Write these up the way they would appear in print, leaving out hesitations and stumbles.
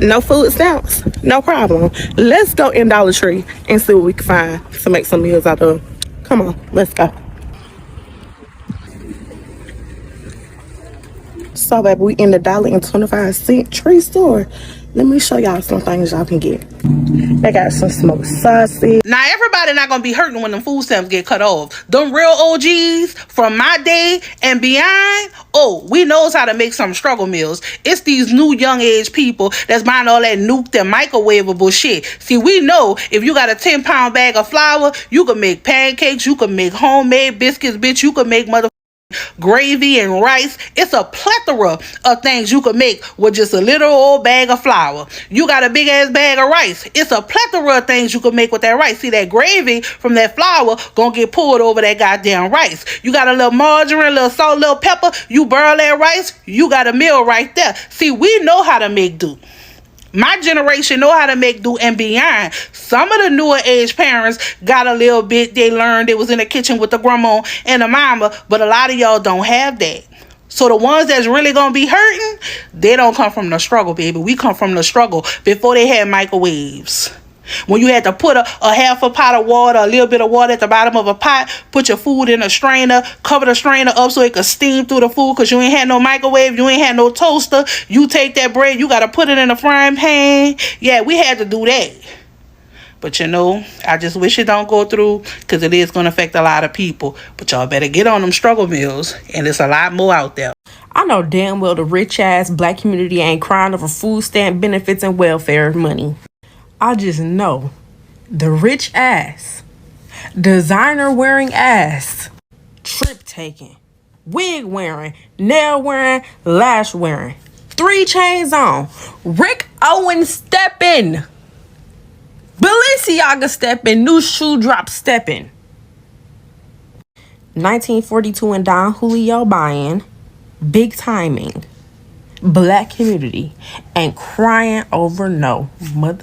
No food stamps, no problem. Let's go in Dollar Tree and see what we can find to make some meals out of. Come on, let's go. So, baby, we in the $1.25 tree store. Let me show y'all some things y'all can get. They got some smoked sausage. Now, everybody not gonna be hurting when them food stamps get cut off. Them real OGs from my day and beyond, oh, we knows how to make some struggle meals. It's these new young age people that's buying all that nuked and microwavable shit. See, we know if you got a 10-pound bag of flour, you can make pancakes, you can make homemade biscuits, bitch, you can make gravy and rice. It's a plethora of things you could make with just a little old bag of flour. You got a big ass bag of rice. It's a plethora of things you could make with that rice. See, that gravy from that flour gonna get poured over that goddamn rice. You got a little margarine, a little salt, a little pepper. You burn that rice, you got a meal right there. See, we know how to make do. My generation know how to make do and beyond. Some of the newer age parents got a little bit. They learned it was in the kitchen with the grandma and the mama, but a lot of y'all don't have that. So the ones that's really gonna be hurting, they don't come from the struggle, baby. We come from the struggle before they had microwaves. When you had to put a half a pot of water, a little bit of water at the bottom of a pot, put your food in a strainer, cover the strainer up so it could steam through the food because you ain't had no microwave, you ain't had no toaster. You take that bread, you got to put it in a frying pan. Yeah, we had to do that. But you know, I just wish it don't go through because it is going to affect a lot of people. But y'all better get on them struggle meals, and there's a lot more out there. I know damn well the rich ass black community ain't crying over food stamp benefits and welfare money. I just know the rich ass, designer wearing ass, trip taking, wig wearing, nail wearing, lash wearing, 3 chains on, Rick Owens stepping, Balenciaga stepping, new shoe drop stepping, 1942 and Don Julio buying, big timing, black community, and crying over no mother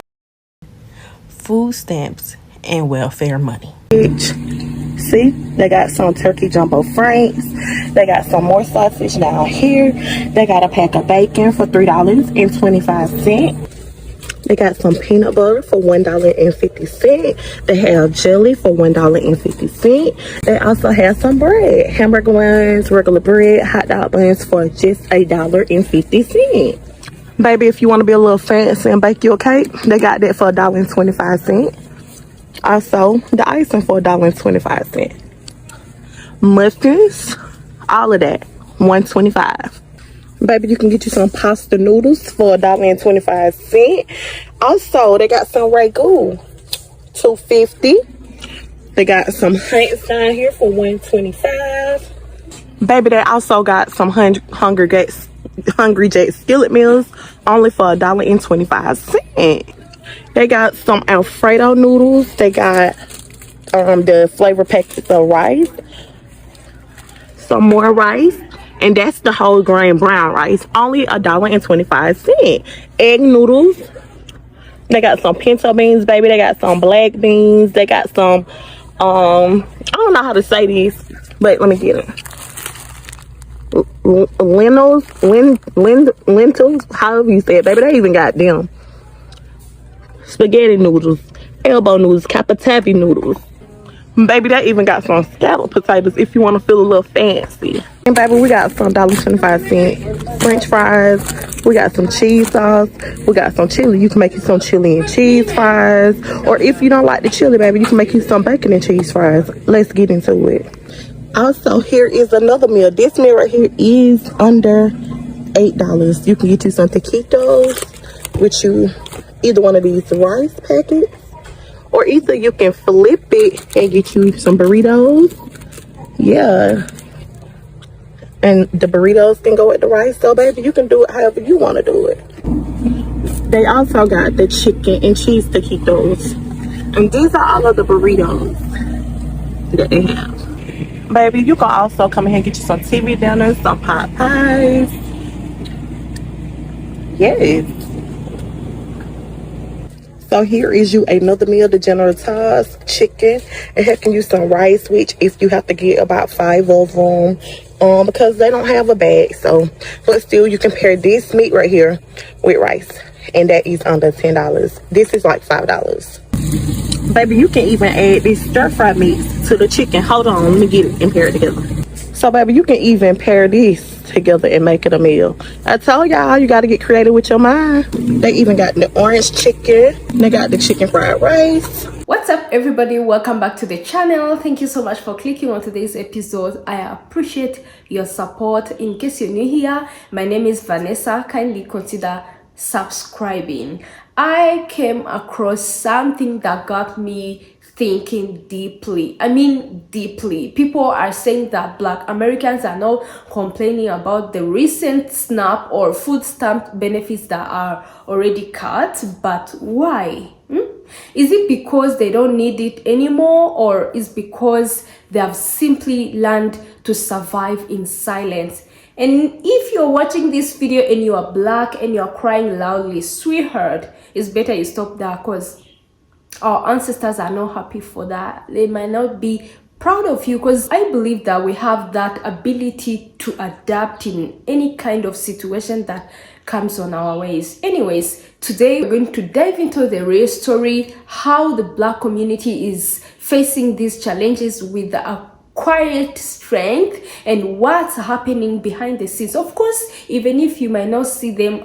food stamps and welfare money. See, they got some turkey jumbo franks. They got some more sausage down here. They got a pack of bacon for $3.25. They got some peanut butter for $1.50. They have jelly for $1.50. They also have some bread, hamburger buns, regular bread, hot dog buns for just $1.50. Baby, if you want to be a little fancy and bake you a cake, they got that for $1.25. Also, the icing for $1.25. Muffins, all of that, $1.25. Baby, you can get you some pasta noodles for $1.25. Also, they got some ragu, $2.50. They got some Heinz down here for $1.25. Baby, they also got some Hungry Jack's skillet meals only for $1.25. They got some Alfredo noodles. They got the flavor packets of rice, some more rice, and that's the whole grain brown rice, only $1.25. Egg noodles. They got some pinto beans, baby. They got some black beans. They got some I don't know how to say these, but let me get it. Lentils, however you say it, baby. They even got them spaghetti noodles, elbow noodles, capatavi noodles. Baby, they even got some scallop potatoes if you want to feel a little fancy. And baby, we got some $1.25 French fries. We got some cheese sauce. We got some chili. You can make you some chili and cheese fries. Or if you don't like the chili, baby, you can make you some bacon and cheese fries. Let's get into it. Also, here is another meal. This meal right here is under $8. You can get you some taquitos with you either one of these rice packets, or either you can flip it and get you some burritos. Yeah. And the burritos can go with the rice. So, baby, you can do it however you want to do it. They also got the chicken and cheese taquitos. And these are all of the burritos that they have. Baby, you can also come in here and get you some TV dinners, some pot pies. Yes. So here is you another meal, the General Tso's chicken. And here can you some rice, which if you have to get about 5 of them, because they don't have a bag. So, but still you can pair this meat right here with rice. and that is under $10. This is like $5. Baby, you can even add this stir fry mix to the chicken. Hold on, let me get it and pair it together. So baby, you can even pair this together and make it a meal. I told y'all, you got to get creative with your mind. They even got the orange chicken. They got the chicken fried rice. What's up everybody, welcome back to the channel. Thank you so much for clicking on today's episode. I appreciate your support. In case you're new here, my name is Vanessa. Kindly consider subscribing. I came across something that got me thinking deeply. I mean deeply. People are saying that Black Americans are now complaining about the recent SNAP or food stamp benefits that are already cut, but why? Is it because they don't need it anymore, or is because they have simply learned to survive in silence? And if you're watching this video and you are Black and you're crying loudly, sweetheart, it's better you stop there, because our ancestors are not happy for that. They might not be proud of you, because I believe that we have that ability to adapt in any kind of situation that comes on our ways. Anyways, today we're going to dive into the real story, how the Black community is facing these challenges with a quiet strength and what's happening behind the scenes. Of course, even if you might not see them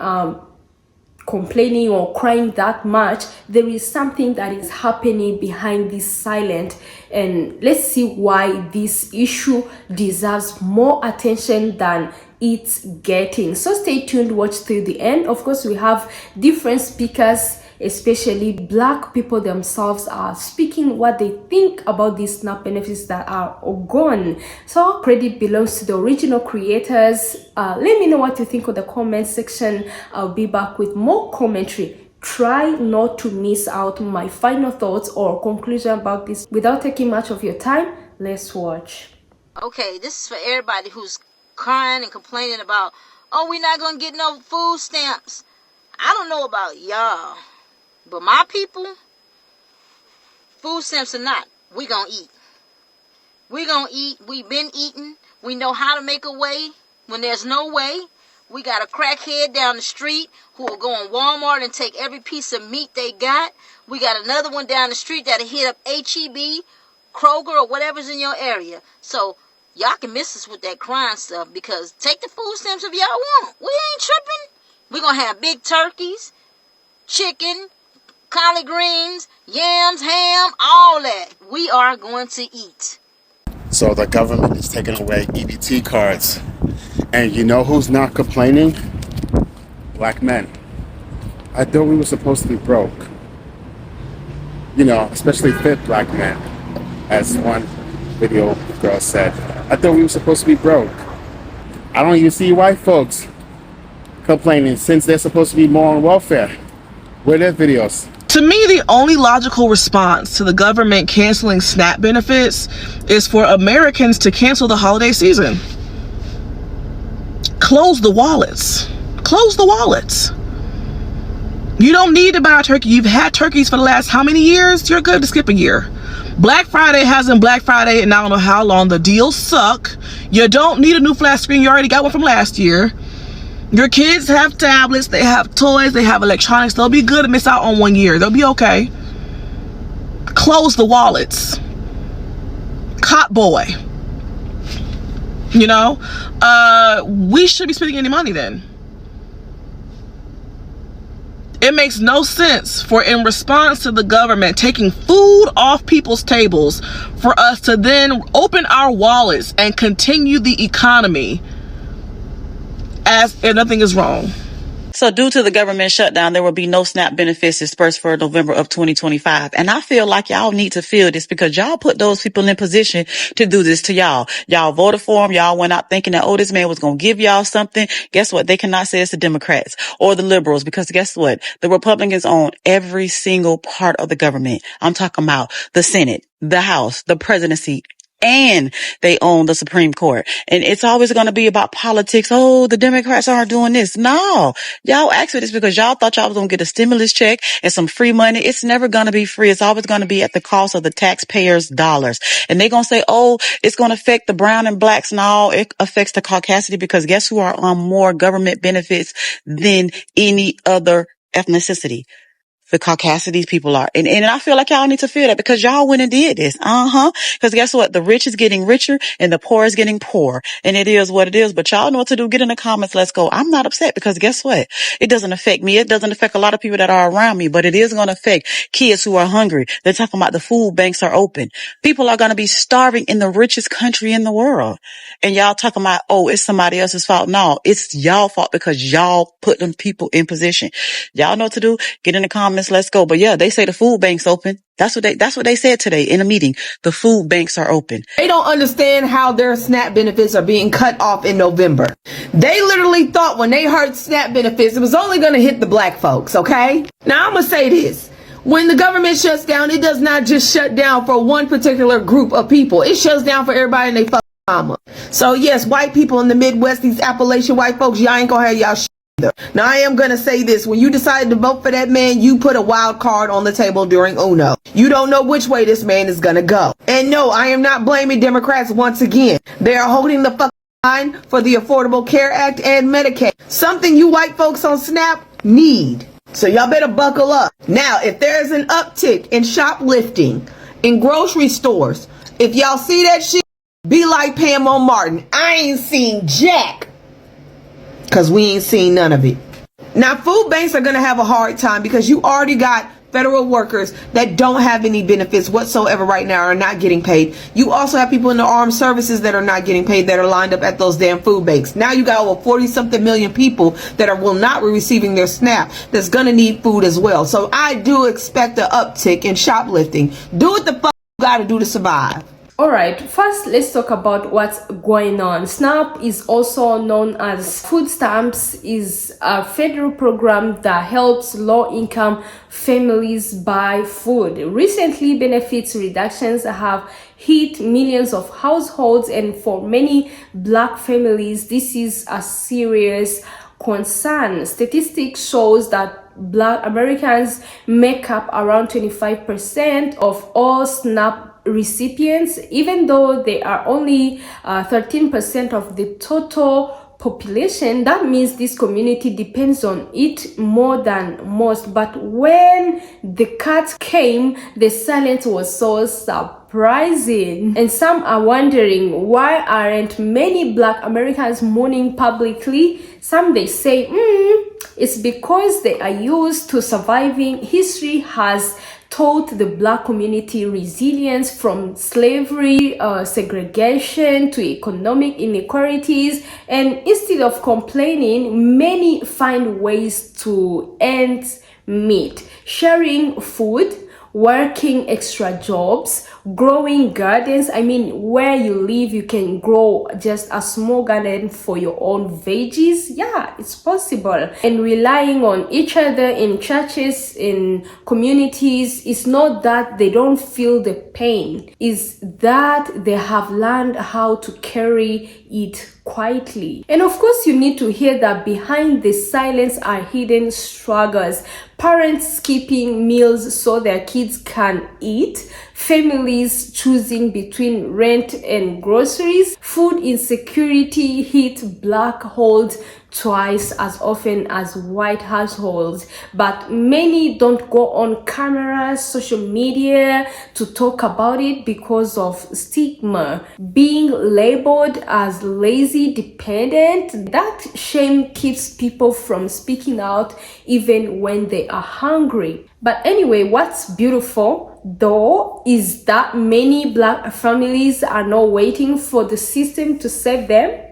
complaining or crying that much, there is something that is happening behind this silent, and let's see why this issue deserves more attention than it's getting. So stay tuned, watch till the end. Of course, we have different speakers, especially Black people themselves are speaking what they think about these SNAP benefits that are gone. So credit belongs to the original creators. Let me know what you think in the comment section. I'll be back with more commentary. Try not to miss out my final thoughts or conclusion about this. Without taking much of your time, let's watch. Okay, this is for everybody who's crying and complaining about, oh, we're not gonna get no food stamps. I don't know about y'all, but my people, food stamps or not, we gonna eat. We gonna eat. We've been eating. We know how to make a way when there's no way. We got a crackhead down the street who will go in Walmart and take every piece of meat they got. We got another one down the street that'll hit up HEB, Kroger, or whatever's in your area. So y'all can miss us with that crying stuff, because take the food stamps if y'all want. We ain't tripping. We're going to have big turkeys, chicken, collard greens, yams, ham, all that. We are going to eat. So the government is taking away EBT cards. And you know who's not complaining? Black men. I thought we were supposed to be broke. You know, especially fit Black men, as one video girl said. I thought we were supposed to be broke. I don't even see white folks complaining, since they're supposed to be more on welfare. Where are their videos? To me, the only logical response to the government canceling SNAP benefits is for Americans to cancel the holiday season. Close the wallets. Close the wallets. You don't need to buy a turkey. You've had turkeys for the last how many years? You're good to skip a year. Black Friday hasn't Black Friday and I don't know how long. The deals suck. You don't need a new flat screen. You already got one from last year. Your kids have tablets, they have toys, they have electronics. They'll be good to miss out on 1 year. They'll be okay. Close the wallets. Cot boy. You know? We should be spending any money then. It makes no sense for, in response to the government taking food off people's tables, for us to then open our wallets and continue the economy as if nothing is wrong. So due to the government shutdown, there will be no SNAP benefits dispersed for November of 2025. And I feel like y'all need to feel this, because y'all put those people in position to do this to y'all. Y'all voted for him. Y'all went out thinking that, oh, this man was going to give y'all something. Guess what? They cannot say it's the Democrats or the liberals, because guess what? The Republicans own every single part of the government. I'm talking about the Senate, the House, the presidency, and they own the Supreme Court. And it's always going to be about politics. Oh, the Democrats aren't doing this. No, y'all asked for this because y'all thought y'all was going to get a stimulus check and some free money. It's never going to be free. It's always going to be at the cost of the taxpayers' dollars. And they're going to say, oh, it's going to affect the brown and blacks. No, it affects the Caucasity, because guess who are on more government benefits than any other ethnicity. The Caucasian these people are. And I feel like y'all need to feel that because y'all went and did this. Because guess what? The rich is getting richer and the poor is getting poor. And it is what it is. But y'all know what to do. Get in the comments. Let's go. I'm not upset because guess what? It doesn't affect me. It doesn't affect a lot of people that are around me, but it is going to affect kids who are hungry. They're talking about the food banks are open. People are going to be starving in the richest country in the world. And y'all talking about, oh, it's somebody else's fault. No, it's y'all fault because y'all put them people in position. Y'all know what to do. Get in the comments. Let's go. But yeah, they say the food bank's open. That's what they said today in a meeting. The food banks are open. They don't understand how their SNAP benefits are being cut off in November. They literally thought when they heard SNAP benefits, it was only going to hit the black folks. Okay. Now I'm going to say this. When the government shuts down, it does not just shut down for one particular group of people. It shuts down for everybody and they fucking mama. So yes, white people in the Midwest, these Appalachian white folks, y'all ain't gonna have y'all shit. Now, I am going to say this. When you decided to vote for that man, you put a wild card on the table during Uno. You don't know which way this man is going to go. And no, I am not blaming Democrats once again. They are holding the fucking line for the Affordable Care Act and Medicaid. Something you white folks on SNAP need. So y'all better buckle up. Now, if there's an uptick in shoplifting in grocery stores, if y'all see that shit, be like Pam on Martin. I ain't seen jack. Because we ain't seen none of it. Now, food banks are going to have a hard time because you already got federal workers that don't have any benefits whatsoever right now, are not getting paid. You also have people in the armed services that are not getting paid that are lined up at those damn food banks. Now you got over 40-something million people that will not be receiving their SNAP that's going to need food as well. So I do expect an uptick in shoplifting. Do what the fuck you got to do to survive. Alright, first let's talk about what's going on. SNAP is also known as food stamps, is a federal program that helps low-income families buy food. Recently, benefits reductions have hit millions of households, and for many black families, this is a serious concern. Statistics shows that Black Americans make up around 25% of all SNAP recipients, even though they are only 13% of the total population. That means this community depends on it more than most. But when the cut came, the silence was so surprising, and some are wondering why aren't many Black Americans mourning publicly. Some they say it's because they are used to surviving. History has taught the Black community resilience from slavery, segregation to economic inequalities, and instead of complaining, many find ways to earn meet, sharing food, working extra jobs, growing gardens. I mean, where you live, you can grow just a small garden for your own veggies. Yeah, it's possible. And relying on each other in churches, in communities. It's not that they don't feel the pain, it's that they have learned how to carry it quietly. And of course, you need to hear that behind the silence are hidden struggles. Parents skipping meals so their kids can eat, families choosing between rent and groceries, food insecurity hit Black households twice as often as white households, but many don't go on camera, social media to talk about it because of stigma, being labeled as lazy, dependent. That shame keeps people from speaking out even when they are hungry. But anyway, what's beautiful though is that many Black families are not waiting for the system to save them.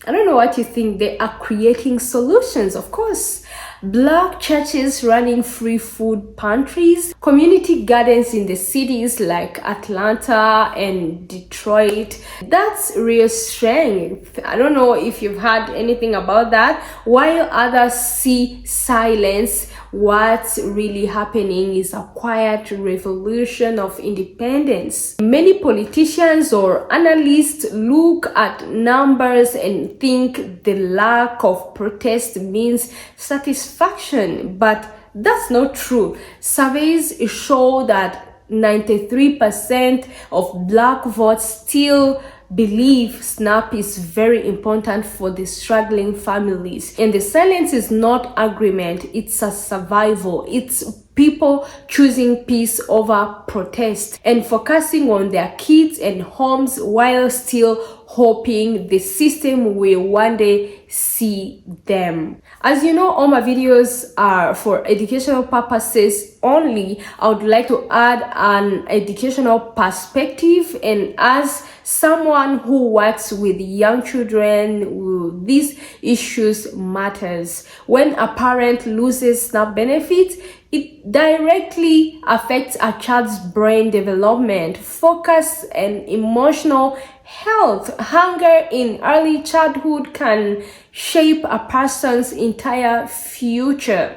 I don't know what you think. They are creating solutions, of course. Black churches running free food pantries, community gardens in the cities like Atlanta and Detroit. That's real strength. I don't know if you've heard anything about that. While others see silence, what's really happening is a quiet revolution of independence. Many politicians or analysts look at numbers and think the lack of protest means satisfaction, but that's not true. Surveys show that 93% of Black votes still believe SNAP is very important for the struggling families. And the silence is not agreement, it's a survival. It's people choosing peace over protest and focusing on their kids and homes while still hoping the system will one day see them. As you know, all my videos are for educational purposes only. I would like to add an educational perspective, and as someone who works with young children, these issues matters. When a parent loses SNAP benefits, it directly affects a child's brain development, focus, and emotional health. Hunger in early childhood can shape a person's entire future.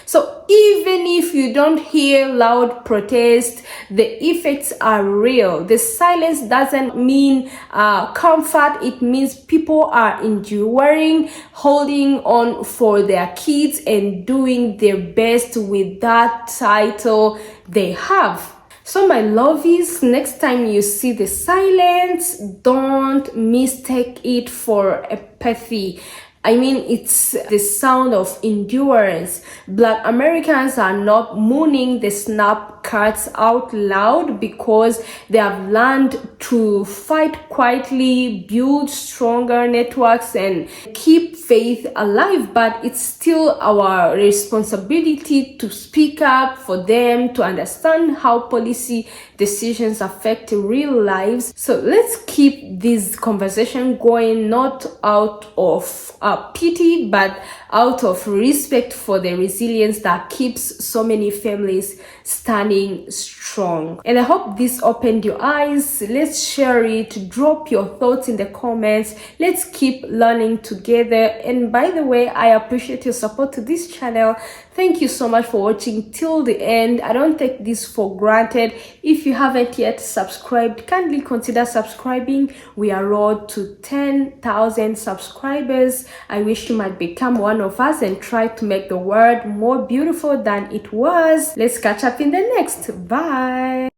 So even if you don't hear loud protest, the effects are real. The silence doesn't mean comfort. It means people are enduring, holding on for their kids, and doing their best with that title they have. So my lovies, next time you see the silence, don't mistake it for apathy. I mean, it's the sound of endurance. Black Americans are not mourning the SNAP cuts out loud because they have learned to fight quietly, build stronger networks, and keep faith alive. But it's still our responsibility to speak up for them, to understand how policy decisions affect real lives. So let's keep this conversation going, not out of pity, but out of respect for the resilience that keeps so many families standing strong. And I hope this opened your eyes. Let's share it. Drop your thoughts in the comments. Let's keep learning together. And by the way, I appreciate your support to this channel. Thank you so much for watching till the end. I don't take this for granted. If you haven't yet subscribed, kindly consider subscribing. We are road to 10,000 subscribers. I wish you might become one of us and try to make the world more beautiful than it was. Let's catch up in the next. Bye.